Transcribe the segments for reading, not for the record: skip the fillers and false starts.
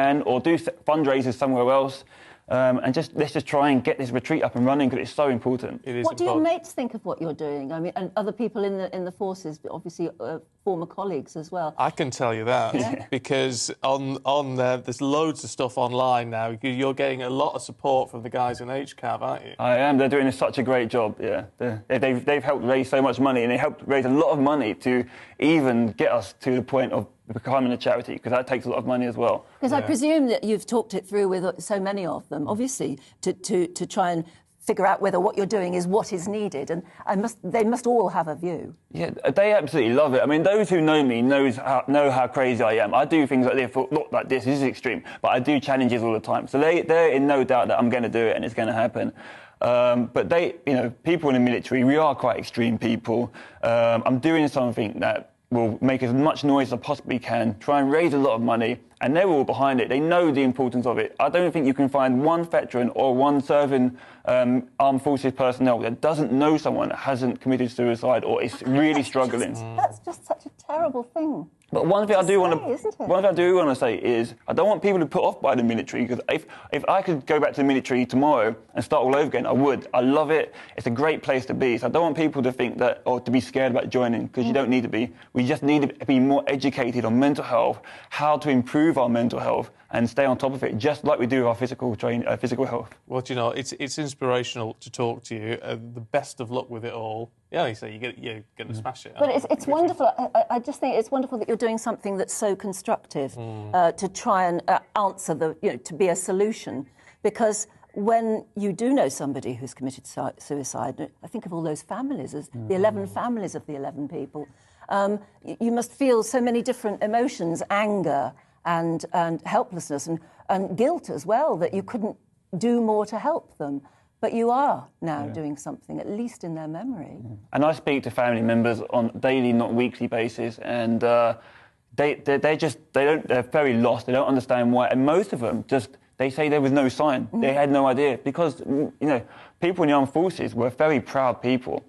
can, or do fundraisers somewhere else. And let's just try and get this retreat up and running, because it's so important. It is what do your mates think of what you're doing? I mean, and other people in the forces, but obviously former colleagues as well. I can tell you that because on there's loads of stuff online now. You're getting a lot of support from the guys in HCAV, aren't you? I am. They're doing such a great job. Yeah, they've helped raise so much money, and they helped raise a lot of money to even get us to the point of becoming a charity, because that takes a lot of money as well. Because I presume that you've talked it through with so many of them, obviously, to try and figure out whether what you're doing is what is needed, and they must all have a view. Yeah, they absolutely love it. I mean, those who know me know how crazy I am. I do things like this, not like this is extreme, but I do challenges all the time. So they're in no doubt that I'm going to do it and it's going to happen. But people in the military, we are quite extreme people. I'm doing something that will make as much noise as I possibly can, try and raise a lot of money, and they're all behind it. They know the importance of it. I don't think you can find one veteran or one serving armed forces personnel that doesn't know someone that hasn't committed suicide or is really struggling. That's just such a terrible thing. But one thing I do want to say is I don't want people to put off by the military, because if I could go back to the military tomorrow and start all over again, I would. I love it. It's a great place to be. So I don't want people to think that, or to be scared about joining, because you don't need to be. We just need to be more educated on mental health, how to improve our mental health and stay on top of it, just like we do our physical health. Well, do you know, it's inspirational to talk to you. The best of luck with it all. Yeah, you say you're going to smash it. But it's wonderful. I just think it's wonderful that you're doing something that's so constructive to try and answer to be a solution. Because when you do know somebody who's committed suicide, I think of all those families, as the 11 families of the 11 people. You must feel so many different emotions, anger and helplessness and guilt as well, that you couldn't do more to help them. But you are now doing something, at least in their memory. And I speak to family members on a daily, not weekly basis, and they're very lost. They don't understand why. And most of them they say there was no sign. They had no idea, because people in the armed forces were very proud people.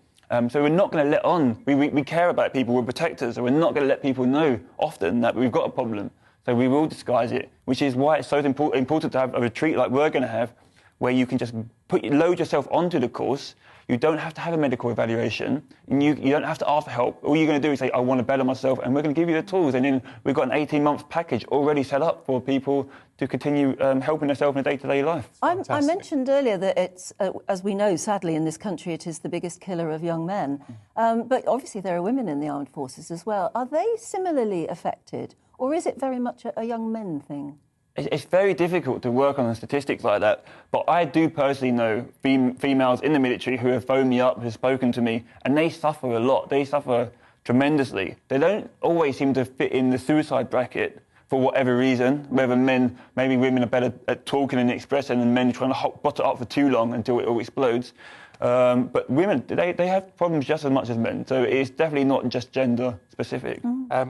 So we're not going to let on. We care about people. We're protectors, so we're not going to let people know often that we've got a problem. So we will disguise it, which is why it's so important to have a retreat like we're going to have, where you can just load yourself onto the course. You don't have to have a medical evaluation, and you don't have to ask for help. All you're going to do is say, I want to better myself, and we're going to give you the tools. And then we've got an 18-month package already set up for people to continue helping themselves in their day-to-day life. I mentioned earlier that it's, as we know, sadly, in this country, it is the biggest killer of young men. But obviously there are women in the armed forces as well. Are they similarly affected, or is it very much a young men thing? It's very difficult to work on the statistics like that, but I do personally know females in the military who have phoned me up, who have spoken to me, and they suffer a lot. They suffer tremendously. They don't always seem to fit in the suicide bracket for whatever reason, whether maybe women are better at talking and expressing, and men trying to bottle it up for too long until it all explodes. But women, they have problems just as much as men, so it's definitely not just gender specific.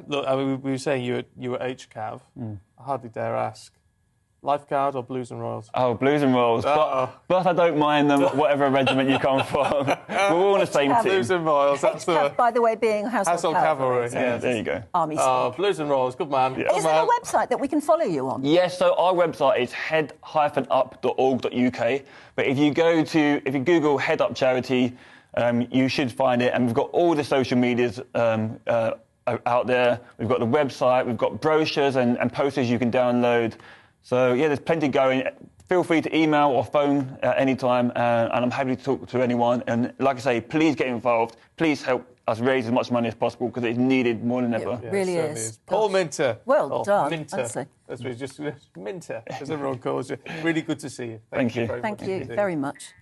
Look, I mean, we were saying you were HCAV. I hardly dare ask. Lifeguard or Blues and Royals? Oh, Blues and Royals. But I don't mind them, whatever regiment you come from. We're all on the same team. Blues and Royals. That's by the way, being Household Cavalry. Yeah, there you go. Army. Blues and Royals. Good man. Yeah. Is there a website that we can follow you on? Yes, so our website is head-up.org.uk. But if you Google Head Up Charity, you should find it. And we've got all the social medias out there. We've got the website. We've got brochures and posters you can download. So, yeah, there's plenty going. Feel free to email or phone at any time, and I'm happy to talk to anyone. And like I say, please get involved. Please help us raise as much money as possible, because it's needed more than ever. It really is. Paul Minter. Well done. Minter. Honestly. That's what just Minter, as everyone calls you. Really good to see you. Thank you. Thank you very much.